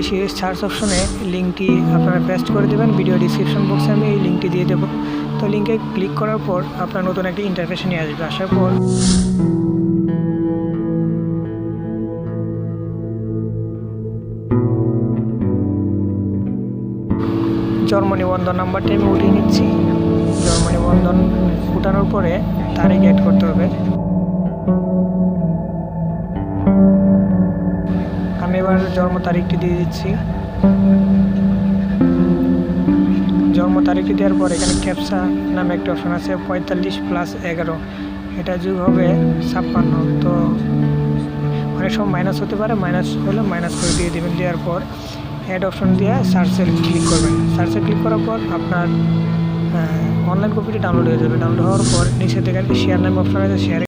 নিচে সার্চ অপশনে লিঙ্কটি আপনারা পেস্ট করে দেবেন। ভিডিও ডিসক্রিপশন বক্সে আমি এই লিঙ্কটি দিয়ে দেবো। তো লিঙ্কে ক্লিক করার পর আপনার নতুন একটি ইন্টারফেসে নিয়ে আসবে। আসার পর জন্ম নিবন্ধন নাম্বারটি আমি উঠিয়ে নিচ্ছি। জন্ম নিবন্ধন উঠানোর পরে তারিখ অ্যাড করতে হবে। আমি এবার জন্ম তারিখটি দিয়ে দিচ্ছি। জন্ম তারিখটি দেওয়ার পর এখানে ক্যাপসা নামে একটা অপশন আছে, 45 + 11, এটা যোগ হবে 56। তো অনেক সময় মাইনাস হতে পারে, মাইনাস হলে মাইনাস করে দিয়ে দেবেন। দেওয়ার পর অ্যাড অপশন দিয়ে সার্চে ক্লিক করবেন। সার্চে ক্লিক করার পর আপনার অনলাইন কপিটি ডাউনলোড হয়ে যাবে। ডাউনলোড হওয়ার পর নিচে দেখেন শেয়ার নামে অপশন আছে, শেয়ার